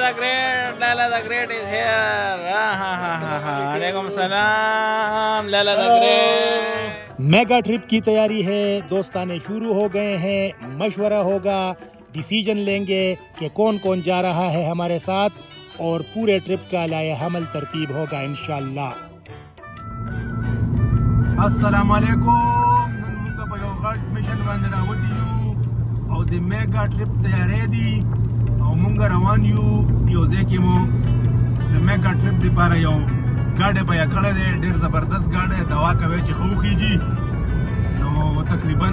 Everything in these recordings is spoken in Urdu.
the Great, Lala the Great is here. Alaikum salam, Lala the Great. Mega trip کی تیاری ہے، دوستانے شروع ہو گئے ہیں، مشورہ ہوگا، ڈیسیجن لیں گے کہ کون کون جا رہا ہے ہمارے ساتھ، اور پورے ٹرپ کا لائے حمل ترتیب ہوگا انشاءاللہ۔ السلام علیکم، نن موږ په یو غټ میشن باندې Rawati you O the mega ټرپ تیاری دي او موږ روان یو یو ځای کې مو د میگا ټرپ دپاره یو ګاډی بیه کړی دی، ډېر زبردست ګاډی، دوا کوي چې ښه وخیږي، نو تقریبا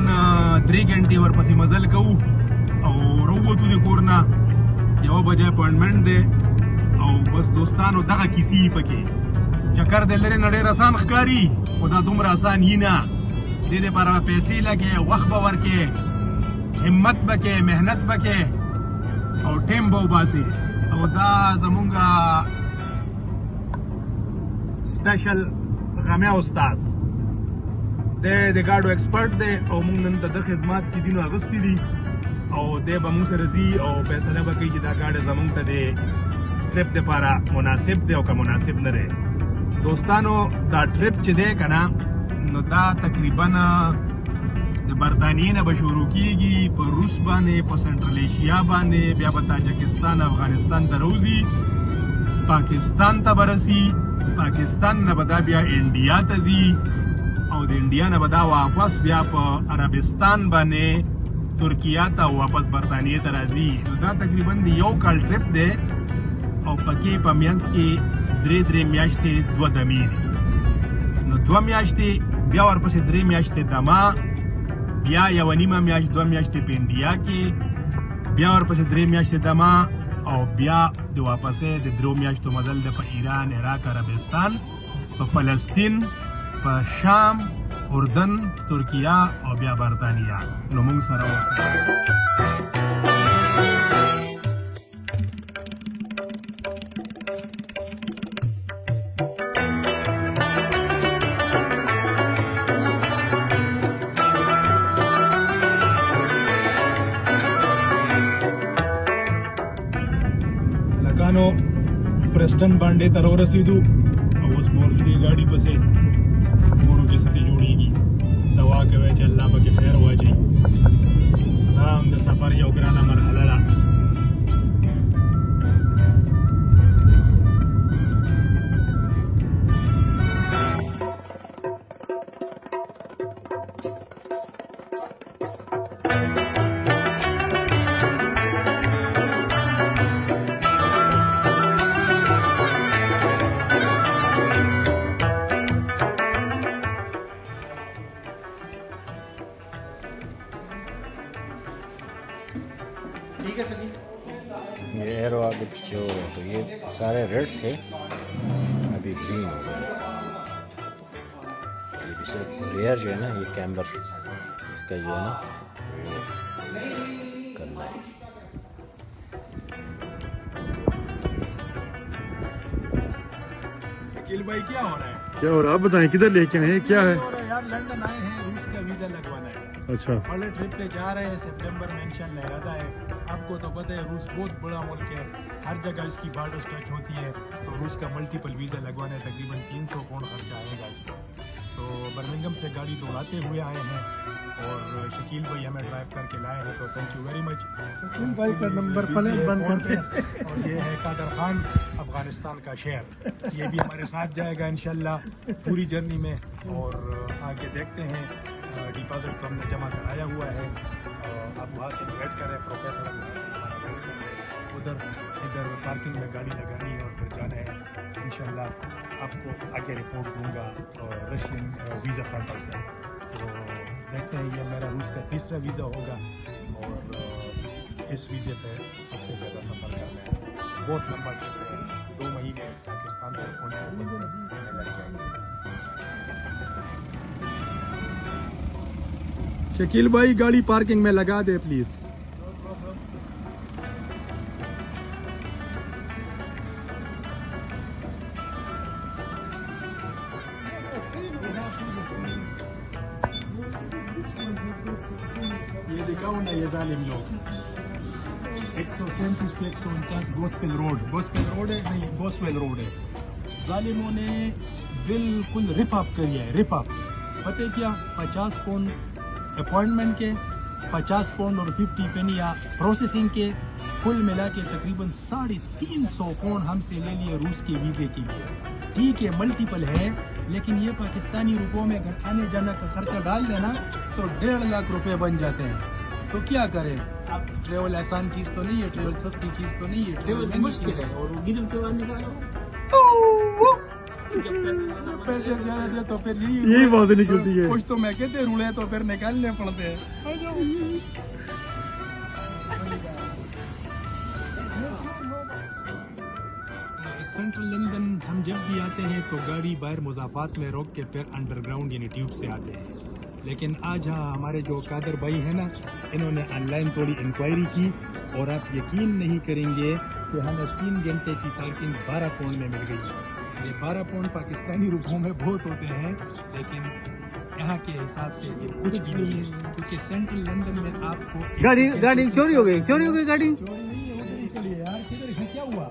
3 ګنټې ورپسې مزل کوو او راووتو د کور نه، 1 بجې اپوینټمنټ دی او بس دوستانو دغه کیسې پکې چکر د لرې نه ډېر آسان ښکاري، خو دا دومره آسان یي نه، دې دپاره به پیسې لګې، وخت به ورکې، همت به کې، محنت به کې او ټیم به وباسې، او دا زمونږ سپیشل غمی استاد دی، د ګاډو ایکسپرټ دی او موږ نن د ده خدمات چې دي نو اغوستي دي او دی به موږ سره ځي او فیصله به کوي چې دا ګاډی زموږ ته د ټرپ دپاره مناسب دی او که مناسب نه دی۔ دوستانو دا ټرپ چې دی که نه نو دا تقریبا د برطانیې نه به شروع کیږي، په روس باندې، په سنټرل ایشیا باندې، بیا به تاجکستان افغانستان ته روځي، پاکستان ته به رسي، پاکستان نه به دا بیا انډیا ته ځي او د انډیا نه به دا واپس بیا په عربستان باندې ترکیه ته واپس برطانیې ته راځي، نو دا تقریبا د یو کال ټرپ دی او پکې په منځ کې 3 میاشتې 2 دمې دي، نو 2 میاشتې بیا ورپسې 3 میاشتې دمه، بیا 1.5 میاشت 2 میاشتې په انډیا کې، بیا ورپسې 3 میاشتې دمه او بیا د واپسې د 3 میاشتو مزل د په ایران، عراق، عربستان، په فلسطین، په شام، اردن، ترکیه او بیا برطانیه، نو موږ سره اوسئ۔ لګانو پرسټن باندې ته ورسېدو او اوس به ورځو دې ګاډي پسې ګورو چې څه ته جوړېږي، دعا کوئ چې الله پکې خیر واچوي، دا هم د سفر یو ګرانه مرحله ده۔ یہ ایرو آگے پیچھے ہو گئے تو یہ سارے ریڈ تھے، ابھی گرین ہو گئے، یہ بھی صرف ریئر جو ہے نا، یہ کیمبر اس کا جو ہے نا وہ کرنا ہے۔ شکیل بھائی کیا ہو رہا ہے؟ کیا ہو رہا ہے؟ آپ بتائیں کدھر لے کے آئے ہیں، کیا ہے؟ یار لندن آئے ہیں، روس کا ویزا لگوانا ہے، اچھا بڑے ٹرپ پہ جا رہے ہیں، سپٹمبر میں انشاءاللہ ارادہ ہے۔ آپ کو تو پتہ ہے روس بہت بڑا ملک ہے، ہر جگہ اس کی بارڈرز ٹچ ہوتی ہے، تو روس کا ملٹیپل ویزا لگوانا ہے، تقریباً 300 پاؤنڈ خرچہ آئے گا اس کو۔ تو برمنگم سے گاڑی دوڑاتے ہوئے آئے ہیں اور شکیل بھائی ہمیں ڈرائیو کر کے لائے ہیں، تو thank you very much. Shakeel بھائی کا نمبر پلیٹ بند کرتے ہیں، اور یہ ہے قادر خان، افغانستان کا شہر، یہ بھی ہمارے ساتھ جائے گا انشاءاللہ پوری جرنی میں، اور آگے دیکھتے ہیں۔ ڈپازٹ تو ہم نے جمع کرایا ہوا ہے، اب وہاں سے ویٹ کریں، پروفیسر ہمارا ویٹ کر رہے ہیں، ادھر پارکنگ میں گاڑی لگانی ہے اور پھر جانا ہے انشاءاللہ۔ آپ کو آگے رپورٹ دوں گا رشین ویزا سینٹر سے۔ تو دیکھتے ہیں، یہ میرا روس کا 3را ویزا ہوگا اور اس ویزے پہ سب سے زیادہ سفر کرنا ہے، بہت لمبا ٹرپ ہے، 2 مہینے پاکستان تک پہنچنے میں لگ جائیں گے۔ شکیل بھائی گاڑی پارکنگ میں لگا دے پلیز۔ یہ دکھاؤ نا یہ ظالم لوگ، 137 to 149 گوسپل روڈ ہے نہیں گوسویل روڈ ہے. ظالموں نے بالکل رپ اپ کیا ہے, رپ اپ. پتہ کیا 50 پاؤنڈ اپوائنٹمنٹ کے, 50 پاؤنڈ اور 50 پینیا پروسیسنگ کے, کل ملا کے تقریباً 350 پاؤنڈ ہم سے لے لیے روس کے ویزے کے لیے. ٹھیک ہے ملٹیپل ہے, لیکن یہ پاکستانی روپوں میں اگر آنے جانا کا خرچہ ڈال دینا تو 1.5 لاکھ روپے بن جاتے ہیں. تو کیا کریں, اب ٹریول آسان چیز تو نہیں ہے, ٹریول سستی چیز تو نہیں ہے, ٹریول مشکل ہے. اور پیسے زیادہ دے تو پھر یہی باتیں نکلتی ہے. کچھ تو میں کہتے روڑے تو پھر نکالنے پڑتے ہیں. سینٹرل لندن ہم جب بھی آتے ہیں تو گاڑی باہر مضافات میں روک کے پھر انڈر گراؤنڈ یعنی ٹیوب سے آتے ہیں. لیکن آج ہمارے جو قادر بھائی ہیں نا, انہوں نے آن لائن تھوڑی انکوائری کی اور آپ یقین نہیں کریں گے کہ ہمیں 3 گھنٹے کی پارکنگ 12 پاؤنڈ میں مل گئی. یہ 12 پاؤنڈ پاکستانی روپوں میں بہت ہوتے ہیں, لیکن یہاں کے حساب سے یہ کچھ بھی نہیں ہے, کیونکہ سینٹرل لندن میں آپ کو گاڑی چوری ہو گئی گاڑی. چوری نہیں ہوگی اس لیے یار. کدھر ہے, کیا ہوا؟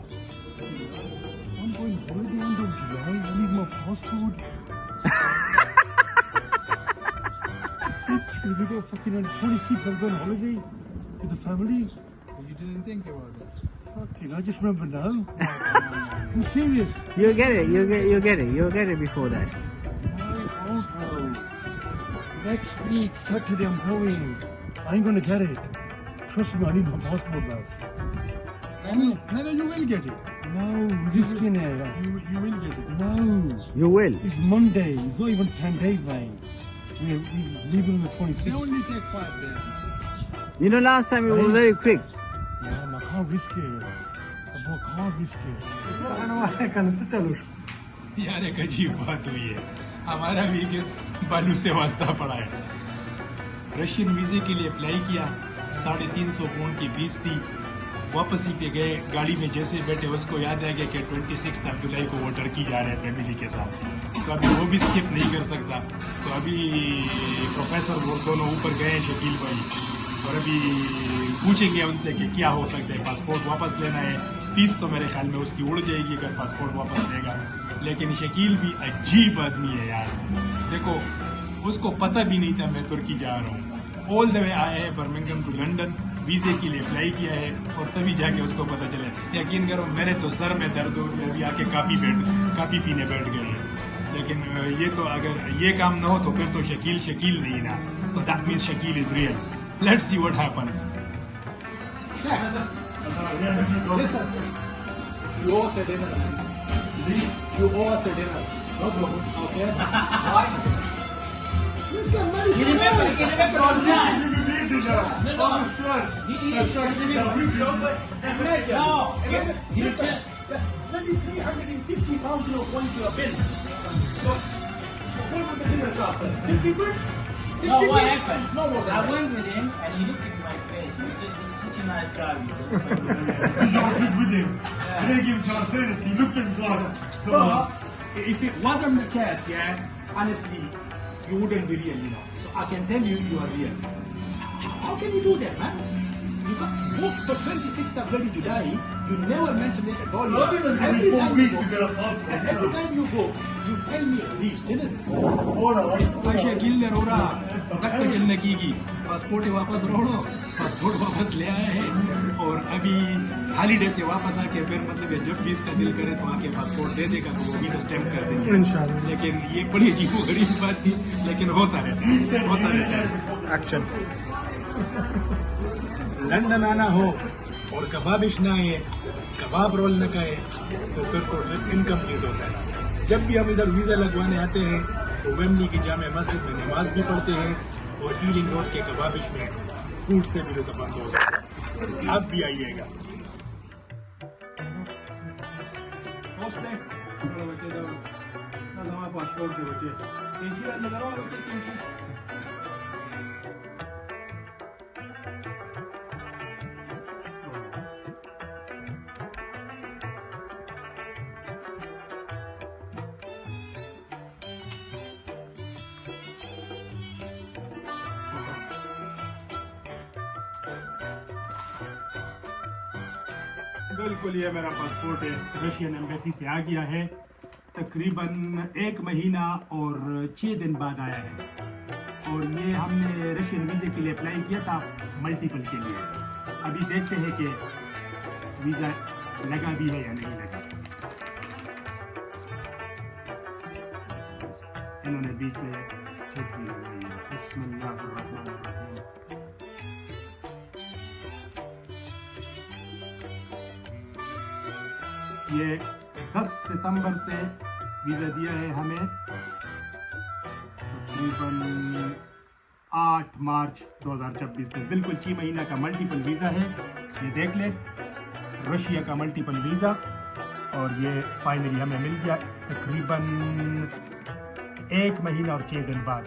I'm going holiday in July. I need my passport. We go fucking on 26. I'm going holiday with the family. You didn't think about it. Fucking, I just remember now. I'm serious. You get it before that. Next week, Saturday, I'm going. I ain't gonna get it. Trust me, I need my passport back. No, you will get it. No, risking it. You will get it. No. You will. It's Monday. It's not even 10 days, man. We're leaving on the 26th. They only take 5 days. You know, last time it was very quick. Man, I can't risk it. I can't risk it. یار ایک عجیب بات ہوئی ہے, ہمارا بھی کس بالو سے واسطہ پڑا ہے. رشین ویزے کے لیے اپلائی کیا, 350 پاؤنڈ کی فیس تھی. واپس ہی پہ گئے, گاڑی میں جیسے بیٹھے اس کو یاد آ گیا کہ 26 جولائی کو وہ ٹرکی جا رہے ہیں فیملی کے ساتھ, تو ابھی وہ بھی اسکپ نہیں کر سکتا. تو ابھی پروفیسر وہ دونوں اوپر گئے ہیں شکیل بھائی, اور ابھی پوچھیں گے ان سے کہ کیا ہو سکتا ہے. پاسپورٹ واپس لینا ہے, فیس تو میرے خیال میں اس کی اڑ جائے گی اگر پاسپورٹ واپس لے گا. لیکن شکیل بھی عجیب آدمی ہے یار. دیکھو اس کو پتہ بھی نہیں تھا میں ترکی جا رہا ہوں. آل دا وے آئے ہیں برمنگھم ٹو لنڈن, ویزے کے لیے اپلائی کیا ہے, اور تبھی جا کے اس کو پتہ چلا. یقین کرو میرے تو سر میں درد ہو گیا, ابھی آ کے کافی پینے بیٹھ گئے ہیں. لیکن یہ تو اگر یہ کام نہ ہو تو پھر تو شکیل نہیں نا, تو that means Shakeel is real. Let's see what happens. Listen, you owe us a dinner. You owe us a dinner. No problem. Okay? Why? Listen, man, you remember all that. Listen, that's bloody 350 pounds going to your bill. So, what would the dinner cost? 50 quid? 60 No, what quid? happened? No more than I that. went with him and he looked into my face and he said, "This is such a nice guy." You argued with him. You didn't give him a chance to say it. He looked at him like, come on. But if it wasn't the case, yeah, honestly, you wouldn't be real, you know. So I can tell you, you are real. How can you do that, man? You got booked for 26th of bloody July. You never mentioned it at all. Not even Every 4 time you weeks go, to get a passport. and every time you go, you tell me at least, didn't it? Hold on. Shakeel نے رو رہا تک جلنے کی پاسپورٹ واپس روڑو, پاسپورٹ واپس لے آئے ہیں, اور ابھی ہالیڈے سے واپس آ کے پھر مطلب جب بھی اس کا دل کرے تو آ کے پاسپورٹ دے دے گا, تو وہ ویزا اسٹیمپ کر دیں گے انشاءاللہ. لیکن یہ بڑی عجیب و غریب بات تھی, لیکن ہوتا رہتا ہے. ایکشن. لندن آنا ہو اور کبابش نہ آئے, کباب رول نہ کھائے, تو پھر تو ٹرپ انکمپلیٹ ہوتا ہے. جب بھی ہم ادھر ویزا لگوانے آتے ہیں تو ویمبلی کی جامع مسجد میں نماز بھی پڑھتے ہیں, اور ایلنگ روڈ کے کبابش میں فوڈ سے بھی لطف اندوز ہوتے ہیں. آپ بھی آئیے گا. پاسپورٹ کے بچے بالکل یہ میرا پاسپورٹ ہے، رشین ایمبیسی سے آ گیا ہے، تقریباً 1 مہینہ اور 6 دن بعد آیا ہے، اور یہ ہم نے رشین ویزے کے لیے اپلائی کیا تھا ملٹیپل کے لیے. ابھی دیکھتے ہیں کہ ویزا لگا بھی ہے یا نہیں لگا. انہوں نے بیچ میں چیک بھی لگائی ہے. بسم اللہ الرحمن الرحیم. یہ 10 ستمبر سے ویزا دیا ہے ہمیں، تقریباً 8 مارچ 2026 سے. بالکل 6 مہینہ کا ملٹیپل ویزا ہے. یہ دیکھ لیں، رشیا کا ملٹیپل ویزا، اور یہ فائنلی ہمیں مل گیا تقریباً 1 مہینہ اور 6 دن بعد.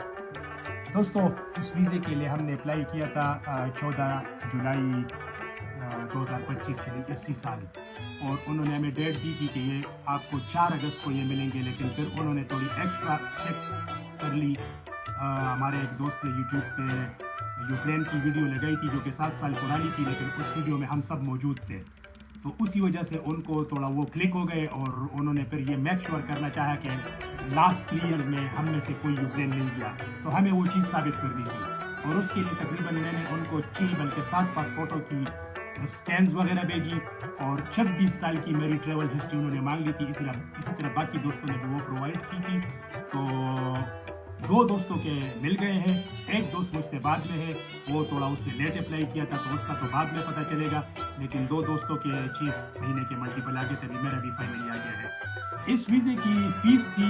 دوستو، اس ویزے کے لیے ہم نے اپلائی کیا تھا 14 جولائی 2025 یعنی اسی سال، اور انہوں نے ہمیں ڈیٹ دی تھی کہ یہ آپ کو 4 اگست کو یہ ملیں گے، لیکن پھر انہوں نے تھوڑی ایکسٹرا چیک کر لی. ہمارے ایک دوست نے یوٹیوب پہ یوکرین کی ویڈیو لگائی تھی جو کہ 7 سال پرانی تھی، لیکن اس ویڈیو میں ہم سب موجود تھے، تو اسی وجہ سے ان کو تھوڑا وہ کلک ہو گئے، اور انہوں نے پھر یہ میک شور کرنا چاہا کہ لاسٹ 3 ایئرز میں ہم میں سے کوئی یوکرین نہیں گیا، تو ہمیں وہ چیز ثابت کرنی تھی. اور اس کے لیے تقریباً میں نے ان کو 6 بلکہ 7 پاسپورٹوں کی اسکینز وغیرہ بھیجی، اور 26 سال کی میری ٹریول ہسٹری انہوں نے مانگ لی تھی. اسی طرح باقی دوستوں نے بھی وہ پرووائڈ کی تھی. تو 2 دوستوں کے مل گئے ہیں. ایک دوست مجھ سے بعد میں ہے، وہ تھوڑا اس نے لیٹ اپلائی کیا تھا، تو اس کا تو بعد میں پتہ چلے گا، لیکن 2 دوستوں کے 6 مہینے کے ملٹیپل آگے تھے. میرا بھی فائنلی آ گیا ہے. اس ویزے کی فیس تھی،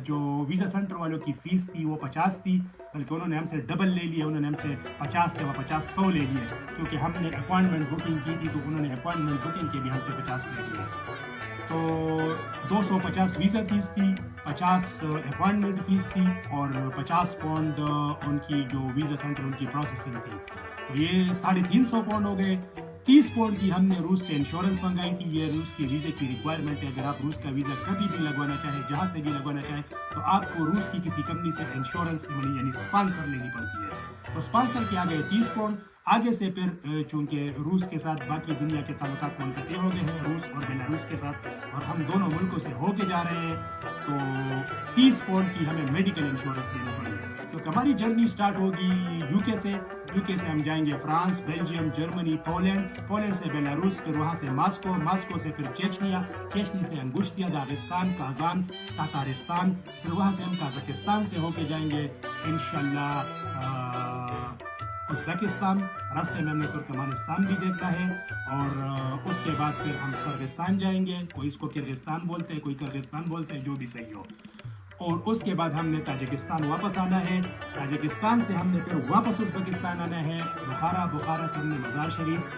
جو ویزا سینٹر والوں کی فیس تھی وہ 50 تھی، بلکہ انہوں نے ہم سے ڈبل لے لیا. انہوں نے ہم سے 50 کے 50 100 لے لیے، کیونکہ ہم نے اپوائنٹمنٹ بکنگ کی تھی، تو انہوں نے اپوائنٹمنٹ بکنگ کے بھی ہم سے 50 لے لیے. تو 250 ویزا فیس تھی، 50 اپوائنٹمنٹ فیس تھی، اور 50 پاؤنڈ ان کی جو ویزا سینٹر ان کی پروسیسنگ تھی. تو یہ 350 پاؤنڈ ہو گئے. 30 پاؤنڈ کی ہم نے روس سے انشورنس منگائی تھی. یہ روس کی ویزے کی ریکوائرمنٹ ہے. اگر آپ روس کا ویزا کبھی بھی لگوانا چاہیں، جہاں سے بھی لگوانا چاہیں، تو آپ کو روس کی کسی کمپنی سے انشورنس یعنی اسپانسر لینی پڑتی ہے. تو اسپانسر کے آگے 30 پاؤنڈ. آگے سے پھر چونکہ روس کے ساتھ باقی دنیا کے تعلقات منقطع ہو گئے ہیں، روس اور بیلاروس کے ساتھ، اور ہم دونوں ملکوں سے ہو کے جا رہے ہیں، تو 30 پاؤنڈ کی ہمیں میڈیکل انشورنس دینی پڑی. کیونکہ ہماری جرنی سٹارٹ ہوگی یو کے سے ہم جائیں گے فرانس، بیلجیم، جرمنی، پولینڈ سے بیلاروس، پھر وہاں سے ماسکو سے پھر چیچنیا سے انگوشتیا، داغستان، کازان، تاتارستان، پھر وہاں سے ہم کازاکستان سے ہو کے جائیں گے انشاءاللہ ازبکستان. راستے میں ہم نے ترکمانستان بھی دیکھا ہے، اور اس کے بعد پھر ہم کرغستان جائیں گے. کوئی اس کو کرغستان بولتے ہیں، کوئی کرغستان بولتے ہیں، جو بھی صحیح ہو. اور اس کے بعد ہم نے تاجکستان واپس آنا ہے. تاجکستان سے ہم نے پھر واپس ازبکستان آنا ہے. بخارا سے ہم نے مزار شریف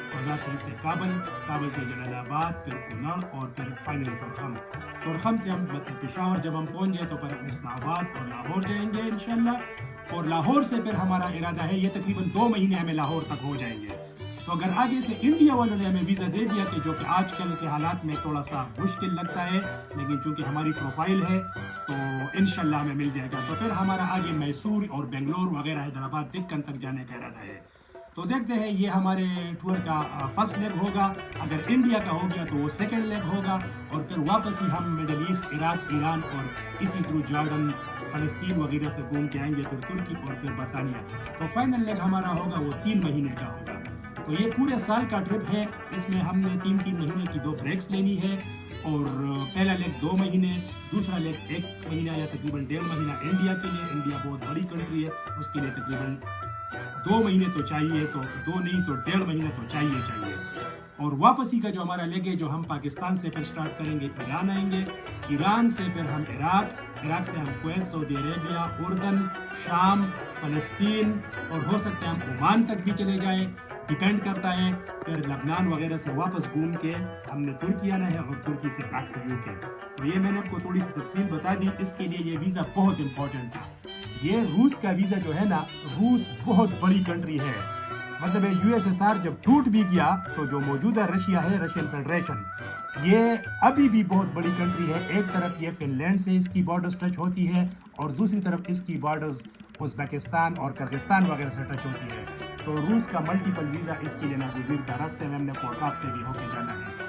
سے کابل سے جلال آباد، پھر کنڑ، اور پھر فائنلی تورخم سے ہم پشاور جب ہم پہنچ جائیں تو پھر اسلام آباد اور لاہور جائیں گے انشاءاللہ. اور لاہور سے پھر ہمارا ارادہ ہے، یہ تقریباً 2 مہینے ہمیں لاہور تک ہو جائیں گے. تو اگر آگے سے انڈیا والوں نے ہمیں ویزا دے دیا، کہ جو کہ آج کل کے حالات میں تھوڑا سا مشکل لگتا ہے، لیکن چونکہ ہماری پروفائل ہے تو انشاءاللہ ہمیں مل جائے گا. تو پھر ہمارا آگے میسور اور بنگلور وغیرہ حیدرآباد دکن تک جانے کا ارادہ ہے. تو دیکھتے ہیں، یہ ہمارے ٹور کا فرسٹ لیگ ہوگا. اگر انڈیا کا ہو گیا تو وہ سیکنڈ لیگ ہوگا، اور پھر واپس ہی ہم مڈل ایسٹ، عراق، ایران، اور اسی طرح جارڈن، فلسطین وغیرہ سے گھوم کے آئیں گے، پھر ترکی اور پھر برطانیہ. تو فائنل لیگ ہمارا ہوگا وہ 3 مہینے کا ہوگا. تو یہ پورے سال کا ٹرپ ہے. اس میں ہم نے 3 مہینے کی 2 بریکس لینی ہے، اور پہلا لیگ 2 مہینے، دوسرا لیگ 1 مہینہ یا تقریباً 1.5 مہینہ انڈیا کے لیے. انڈیا بہت بڑی کنٹری ہے، اس کے لیے تقریباً 2 مہینے تو چاہیے، تو 2 نہیں تو 1.5 مہینہ تو چاہیے. اور واپسی کا جو ہمارا لیگ ہے، جو ہم پاکستان سے پھر سٹارٹ کریں گے، ایران آئیں گے، ایران سے پھر ہم عراق سے ہم کویت، سعودی عربیہ، اردن، شام، فلسطین، اور ہو سکتے ہیں ہم عمان تک بھی چلے جائیں، ڈیپینڈ کرتا ہے. پھر لبنان وغیرہ سے واپس گھوم کے ہم نے ترکی آنا ہے، اور ترکی سے بیک ٹو UK. تو یہ میں نے آپ کو تھوڑی سی تفصیل بتا دی. اس کے لیے یہ ویزا بہت امپورٹنٹ تھا. یہ روس کا ویزا جو ہے نا، روس بہت بڑی کنٹری ہے. مطلب USSR جب ٹوٹ بھی گیا تو جو موجودہ رشیا ہے، رشین فیڈریشن، یہ ابھی بھی بہت بڑی کنٹری ہے. ایک طرف یہ فن لینڈ سے اس کی بارڈرز ٹچ ہوتی ہے، اور دوسری طرف اس کی بارڈرز ازبکستان اور کرغستان وغیرہ سے ٹچ ہوتی ہے. تو روس کا ملٹیپل ویزا اس کے لیے ناگزیر کا. راستے میں ہم نے کوکاف سے بھی ہو کے جانا ہے.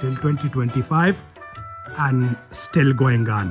till 2025 and still going on।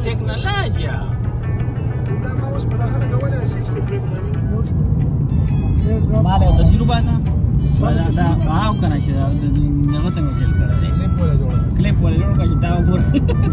Teknologia. Mala itu dirubah sah. Ada tahu kan aja, nggak sengaja sel kara. Klip boleh jodoh kasih tahu pun.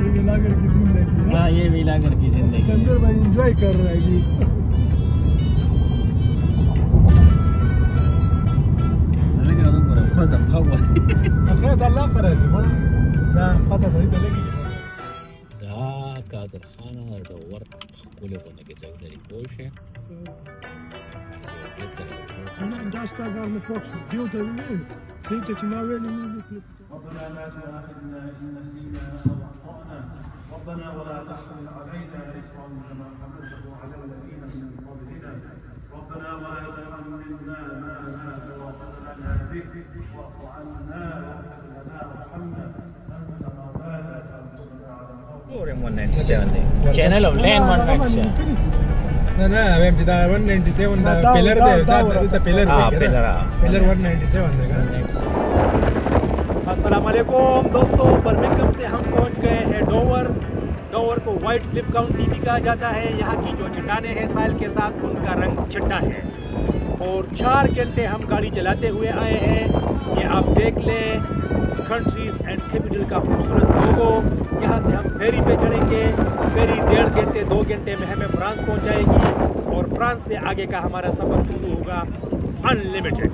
یہ ویلاگر کی زندگی ہے. ہاں یہ ویلاگر کی زندگی ہے. سکندر بھائی انجوائے کر رہا ہے جی. لگا تو پر فزم خبر خیر الله فرازي مړه دا پته سړی ته لګي. دا قادر خانه د ور خپل باندې کې څو لري پوښه نه دا ستاره نه پوښ دیو ته ویني څه چې ما ویل نه. ربنا لا تؤاخذنا إن نسينا أو أخطأنا ربنا ولا تحمل علينا إصرا كما حملته على الذين من قبلنا ربنا ولا تحملنا ما لا طاقة لنا به واعف عنا واغفر لنا وارحمنا أنت مولانا فانصرنا على القوم 197 چینل آف لین 197 نه نه هم چې دا 197 دا پلر دی دا پلر ہاں دی پلر 197 دی. السلام علیکم دوستوں، برمنگھم سے ہم پہنچ گئے ہیں ڈوور. ڈوور کو وائٹ کلف کاؤنٹی بھی کہا جاتا ہے. یہاں کی جو چٹانیں ہیں ساحل کے ساتھ ان کا رنگ چٹا ہے. اور 4 گھنٹے ہم گاڑی چلاتے ہوئے آئے ہیں. یہ آپ دیکھ لیں کنٹریز اینڈ کیپٹل کا خوبصورت لوگو. یہاں سے ہم فیری پہ چڑھیں گے. فیری 1.5 گھنٹے 2 گھنٹے میں ہمیں فرانس پہنچائے گی اور فرانس سے آگے کا ہمارا سفر شروع ہوگا انلمیٹڈ.